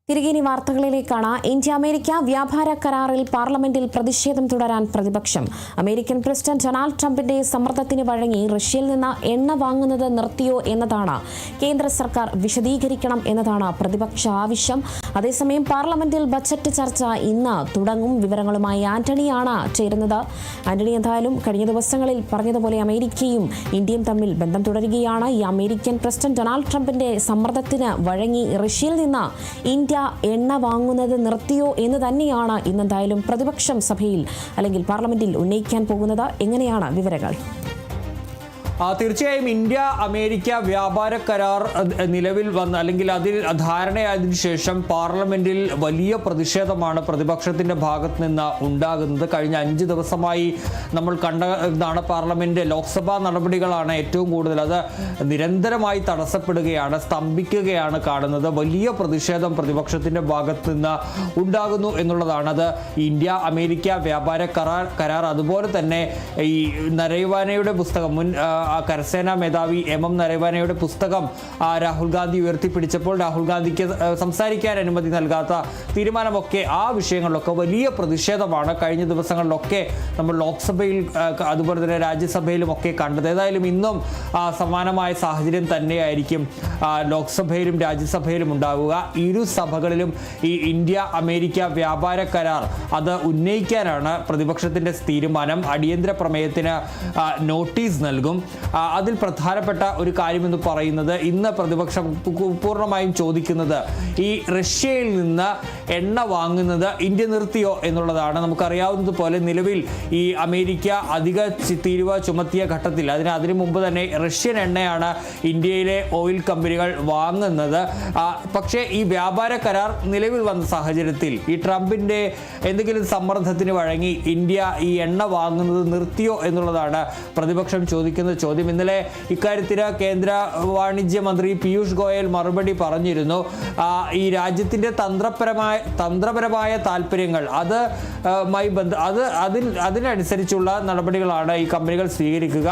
തിരികെ വാർത്തകളിലേക്കാണ്. India America വ്യാപാര കരാറിൽ പാർലമെന്റിൽ പ്രതിഷേധം തുടരാൻ പ്രതിപക്ഷം. അമേരിക്കൻ പ്രസിഡന്റ് ഡൊണാൾഡ് ട്രംപിന്റെ സമ്മർദ്ദത്തിന് വഴങ്ങി റഷ്യയിൽ നിന്ന് എണ്ണ വാങ്ങുന്നത് നിർത്തിയോ എന്നതാണ് കേന്ദ്ര സർക്കാർ വിശദീകരിക്കണം എന്നതാണ് പ്രതിപക്ഷ ആവശ്യം. അതേസമയം പാർലമെന്റിൽ ബജറ്റ് ചർച്ച ഇന്ന് തുടങ്ങും. വിവരങ്ങളുമായി ആന്റണിയാണ് ചേരുന്നത്. ആന്റണി, എന്തായാലും കഴിഞ്ഞ ദിവസങ്ങളിൽ പറഞ്ഞതുപോലെ അമേരിക്കയും ഇന്ത്യയും തമ്മിൽ ബന്ധം തുടരുകയാണ്. ഈ അമേരിക്കൻ പ്രസിഡന്റ് ഡൊണാൾഡ് ട്രംപിന്റെ സമ്മർദ്ദത്തിന് വഴങ്ങി റഷ്യയിൽ നിന്ന് ഇന്ത്യ എണ്ണ വാങ്ങുന്നത് നിർത്തിയോ എന്ന് തന്നെയാണ് ഇന്നെന്തായാലും പ്രതിപക്ഷം സഭയിൽ അല്ലെങ്കിൽ പാർലമെന്റിൽ ഉന്നയിക്കാൻ പോകുന്നത്. എങ്ങനെയാണ് വിവരങ്ങൾ? തീർച്ചയായും ഇന്ത്യ അമേരിക്ക വ്യാപാര കരാർ നിലവിൽ വന്ന് അല്ലെങ്കിൽ അതിൽ ധാരണയായതിനു ശേഷം പാർലമെന്റിൽ വലിയ പ്രതിഷേധമാണ് പ്രതിപക്ഷത്തിന്റെ ഭാഗത്ത് നിന്ന് ഉണ്ടാകുന്നത്. കഴിഞ്ഞ 5 ദിവസമായി നമ്മൾ കണ്ടതാണ്. പാർലമെന്റ് ലോക്സഭാ നടപടികളാണ് ഏറ്റവും കൂടുതൽ. അത് നിരന്തരമായി തടസ്സപ്പെടുകയാണ്, സ്തംഭിക്കുകയാണ് കാണുന്നത്. വലിയ പ്രതിഷേധം പ്രതിപക്ഷത്തിന്റെ ഭാഗത്ത് നിന്ന് ഉണ്ടാകുന്നു എന്നുള്ളതാണ്. അത് ഇന്ത്യ അമേരിക്ക വ്യാപാര കരാർ അതുപോലെ തന്നെ ഈ നരേവാനയുടെ പുസ്തകം, മുൻ കരസേനാ മേധാവി MM നരേവാനയുടെ പുസ്തകം രാഹുൽ ഗാന്ധി ഉയർത്തിപ്പിടിച്ചപ്പോൾ രാഹുൽ ഗാന്ധിക്ക് സംസാരിക്കാൻ അനുമതി നൽകാത്ത തീരുമാനമൊക്കെ, ആ വിഷയങ്ങളിലൊക്കെ വലിയ പ്രതിഷേധമാണ് കഴിഞ്ഞ ദിവസങ്ങളിലൊക്കെ നമ്മൾ ലോക്സഭയിൽ അതുപോലെ തന്നെ രാജ്യസഭയിലും ഒക്കെ കണ്ടത്. ഏതായാലും ഇന്നും സമാനമായ സാഹചര്യം തന്നെയായിരിക്കും ലോക്സഭയിലും രാജ്യസഭയിലും ഉണ്ടാവുക. ഇരു സഭകളിലും ഈ ഇന്ത്യ അമേരിക്ക വ്യാപാര കരാർ അത് ഉന്നയിക്കാനാണ് പ്രതിപക്ഷത്തിന്റെ തീരുമാനം. അടിയന്തര പ്രമേയത്തിന് നോട്ടീസ് നൽകും. അതിൽ പ്രധാനപ്പെട്ട ഒരു കാര്യമെന്ന് പറയുന്നത്, ഇന്ന് പ്രതിപക്ഷം പൂർണ്ണമായും ചോദിക്കുന്നത് ഈ റഷ്യയിൽ നിന്ന് എണ്ണ വാങ്ങുന്നത് ഇന്ത്യ നിർത്തിയോ എന്നുള്ളതാണ്. നമുക്കറിയാവുന്നതുപോലെ നിലവിൽ ഈ അമേരിക്ക അധിക തീരുവ ചുമത്തിയ ഘട്ടത്തിൽ അതിനു മുമ്പ് തന്നെ റഷ്യൻ എണ്ണയാണ് ഇന്ത്യയിലെ ഓയിൽ കമ്പനികൾ വാങ്ങുന്നത്. പക്ഷേ ഈ വ്യാപാര കരാർ നിലവിൽ വന്ന സാഹചര്യത്തിൽ ഈ ട്രംപിന്റെ എന്തെങ്കിലും സമ്മർദ്ദത്തിന് വഴങ്ങി ഇന്ത്യ ഈ എണ്ണ വാങ്ങുന്നത് നിർത്തിയോ എന്നുള്ളതാണ് പ്രതിപക്ഷം ചോദിക്കുന്ന ചോദ്യം. ഇന്നലെ ഇക്കാര്യത്തിൽ കേന്ദ്ര വാണിജ്യ മന്ത്രി പീയൂഷ് ഗോയൽ മറുപടി പറഞ്ഞിരുന്നു. ഈ രാജ്യത്തിന്റെ തന്ത്രപരമായ താല്പര്യങ്ങൾ അതിനനുസരിച്ചുള്ള നടപടികളാണ് ഈ കമ്പനികൾ സ്വീകരിക്കുക.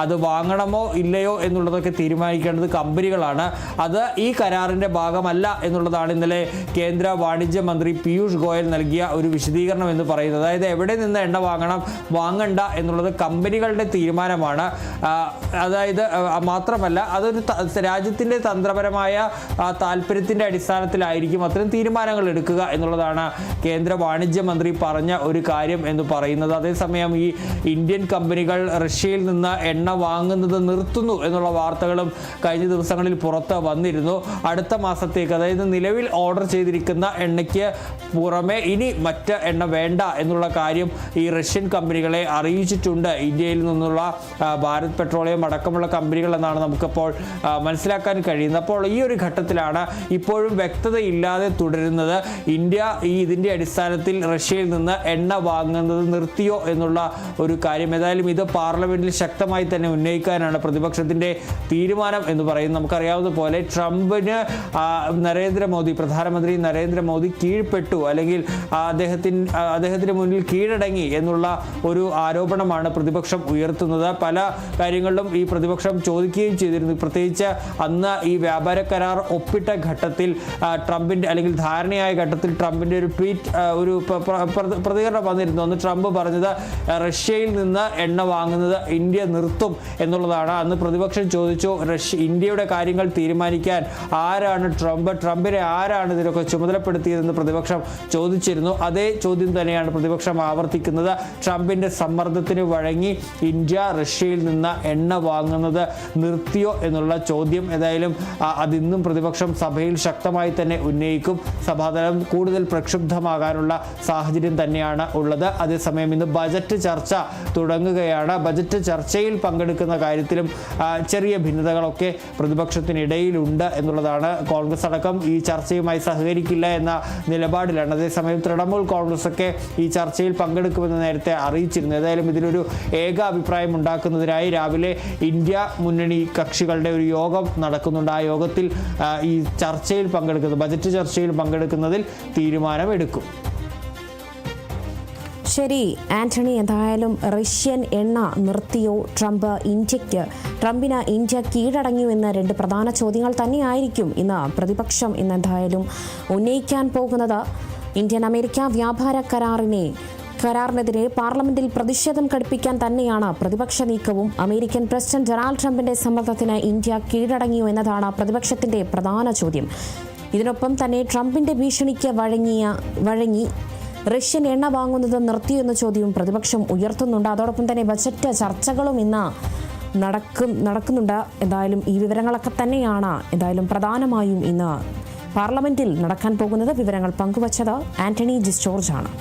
അത് വാങ്ങണമോ ഇല്ലയോ എന്നുള്ളതൊക്കെ തീരുമാനിക്കേണ്ടത് കമ്പനികളാണ്. അത് ഈ കരാറിന്റെ ഭാഗമല്ല എന്നുള്ളതാണ് ഇന്നലെ കേന്ദ്ര വാണിജ്യ മന്ത്രി പീയൂഷ് ഗോയൽ നൽകിയ ഒരു വിശദീകരണം എന്ന് പറയുന്നത്. അതായത് എവിടെ നിന്ന് എണ്ണ വാങ്ങണ്ട എന്നുള്ളത് കമ്പനികളുടെ തീരുമാനമാണ്. അതായത് മാത്രമല്ല, അതൊരു രാജ്യത്തിൻ്റെ തന്ത്രപരമായ താല്പര്യത്തിൻ്റെ അടിസ്ഥാനത്തിലായിരിക്കും അത്തരം തീരുമാനങ്ങൾ എടുക്കുക എന്നുള്ളതാണ് കേന്ദ്ര വാണിജ്യ മന്ത്രി പറഞ്ഞ ഒരു കാര്യം എന്ന് പറയുന്നത്. അതേസമയം ഈ ഇന്ത്യൻ കമ്പനികൾ റഷ്യയിൽ നിന്ന് എണ്ണ വാങ്ങുന്നത് നിർത്തുന്നു എന്നുള്ള വാർത്തകളും കഴിഞ്ഞ ദിവസങ്ങളിൽ പുറത്ത് വന്നിരുന്നു. അടുത്ത മാസത്തേക്ക്, അതായത് നിലവിൽ ഓർഡർ ചെയ്തിരിക്കുന്ന എണ്ണയ്ക്ക് പുറമെ ഇനി മറ്റ് എണ്ണ വേണ്ട എന്നുള്ള കാര്യം ഈ റഷ്യൻ കമ്പനികളെ അറിയിച്ചിട്ടുണ്ട്. ഇന്ത്യയിൽ നിന്നുള്ള ഭാരത് പെട്രോളിയം അടക്കമുള്ള കമ്പനികൾ എന്നാണ് നമുക്കിപ്പോൾ മനസ്സിലാക്കാൻ കഴിയുന്നത്. അപ്പോൾ ഈ ഒരു ഘട്ടത്തിലാണ് ഇപ്പോഴും വ്യക്തതയില്ലാതെ തുടരുന്നത്. ഇന്ത്യ ഇതിൻ്റെ അടിസ്ഥാനത്തിൽ റഷ്യയിൽ നിന്ന് എണ്ണ വാങ്ങുന്നത് നിർത്തിയോ എന്നുള്ള ഒരു കാര്യം. ഏതായാലും ഇത് പാർലമെന്റിൽ ശക്തമായി തന്നെ ഉന്നയിക്കാനാണ് പ്രതിപക്ഷത്തിന്റെ തീരുമാനം എന്ന് പറയുന്നത്. നമുക്കറിയാവുന്ന പോലെ ട്രംപിന് പ്രധാനമന്ത്രി നരേന്ദ്രമോദി കീഴ്പ്പെട്ടു, അല്ലെങ്കിൽ അദ്ദേഹത്തിന് മുന്നിൽ കീഴടങ്ങി എന്നുള്ള ഒരു ആരോപണമാണ് പ്രതിപക്ഷം ഉയർത്തുന്നത്. പല കാര്യങ്ങളിലും ഈ പ്രതിപക്ഷം ചോദിക്കുകയും ചെയ്തിരുന്നു. പ്രത്യേകിച്ച് അന്ന് ഈ വ്യാപാര കരാർ ഒപ്പിട്ട ഘട്ടത്തിൽ ട്രംപിന്റെ അല്ലെങ്കിൽ ധാരണയായ ഘട്ടത്തിൽ ട്രംപിന്റെ ഒരു ട്വീറ്റ്, ഒരു പ്രതികരണം വന്നിരുന്നു. അന്ന് ട്രംപ് പറഞ്ഞത് റഷ്യയിൽ നിന്ന് എണ്ണ വാങ്ങുന്നത് ഇന്ത്യ നിർത്തും എന്നുള്ളതാണ്. അന്ന് പ്രതിപക്ഷം ചോദിച്ചു, ഇന്ത്യയുടെ കാര്യങ്ങൾ തീരുമാനിക്കാൻ ആരാണ് ട്രംപിനെ ആരാണ് ഇതിനൊക്കെ ചുമതലപ്പെടുത്തിയതെന്ന് പ്രതിപക്ഷം ചോദിച്ചിരുന്നു. അതേ ചോദ്യം തന്നെയാണ് പ്രതിപക്ഷം ആവർത്തിക്കുന്നത്. ട്രംപിന്റെ സമ്മർദ്ദത്തിന് വഴങ്ങി ഇന്ത്യ റഷ്യയിൽ നിന്ന് എണ്ണ വാങ്ങുന്നത് നിർത്തിയോ എന്നുള്ള ചോദ്യം. ഏതായാലും അതിന്നും പ്രതിപക്ഷം സഭയിൽ ശക്തമായി തന്നെ ഉന്നയിക്കും. സഭാതലം കൂടുതൽ പ്രക്ഷുബ്ധമാകാനുള്ള സാഹചര്യം തന്നെയാണ് ഉള്ളത്. അതേസമയം ഇന്ന് ബജറ്റ് ചർച്ച തുടങ്ങുകയാണ്. ബജറ്റ് ചർച്ചയിൽ പങ്കെടുക്കുന്ന കാര്യത്തിലും ചെറിയ ഭിന്നതകളൊക്കെ പ്രതിപക്ഷത്തിനിടയിലുണ്ട് എന്നുള്ളതാണ്. കോൺഗ്രസ് അടക്കം ഈ ചർച്ചയുമായി സഹകരിക്കില്ല എന്ന നിലപാടിലാണ്. അതേസമയം തൃണമൂൽ കോൺഗ്രസ് ഒക്കെ ഈ ചർച്ചയിൽ പങ്കെടുക്കുമെന്ന് നേരത്തെ അറിയിച്ചിരുന്നു. ഏതായാലും ഇതിലൊരു ഏകാഭിപ്രായം ഉണ്ടാക്കുന്നതിനായി രാവിലെ ഇന്ത്യ മുന്നണി കക്ഷികളുടെ ഒരു യോഗം നടക്കുന്നുണ്ട്. ആ യോഗത്തിൽ ഈ ബജറ്റ് ചർച്ചയിൽ പങ്കെടുക്കുന്നതിൽ തീരുമാനമെടുക്കും. ശരി ആന്റണി, എന്തായാലും റഷ്യൻ എണ്ണ നിർത്തിയോ, ട്രംപിന് ഇന്ത്യ കീഴടങ്ങിയോ എന്ന രണ്ട് പ്രധാന ചോദ്യങ്ങൾ തന്നെയായിരിക്കും ഇന്ന് പ്രതിപക്ഷം ഇന്ന് എന്തായാലും ഉന്നയിക്കാൻ പോകുന്നത്. ഇന്ത്യൻ അമേരിക്ക വ്യാപാര കരാറിനെതിരെ പാർലമെന്റിൽ പ്രതിഷേധം ഘടിപ്പിക്കാൻ തന്നെയാണ് പ്രതിപക്ഷ നീക്കവും. അമേരിക്കൻ പ്രസിഡന്റ് ഡൊണാൾഡ് ട്രംപിന്റെ സമ്മർദ്ദത്തിന് ഇന്ത്യ കീഴടങ്ങിയോ എന്നതാണ് പ്രതിപക്ഷത്തിന്റെ പ്രധാന ചോദ്യം. ഇതിനൊപ്പം തന്നെ ട്രംപിന്റെ ഭീഷണിക്ക് വഴങ്ങി റഷ്യൻ എണ്ണ വാങ്ങുന്നത് നിർത്തിയോ എന്ന ചോദ്യവും പ്രതിപക്ഷം ഉയർത്തുന്നുണ്ട്. അതോടൊപ്പം തന്നെ ബജറ്റ് ചർച്ചകളും ഇന്ന് നടക്കുന്നുണ്ട്. എന്തായാലും ഈ വിവരങ്ങളൊക്കെ തന്നെയാണ് എന്തായാലും പ്രധാനമായും ഇന്ന് പാർലമെന്റിൽ നടക്കാൻ പോകുന്നത്. വിവരങ്ങൾ പങ്കുവച്ചത് ആന്റണി ജിസ്റ്റോർജ് ആണ്.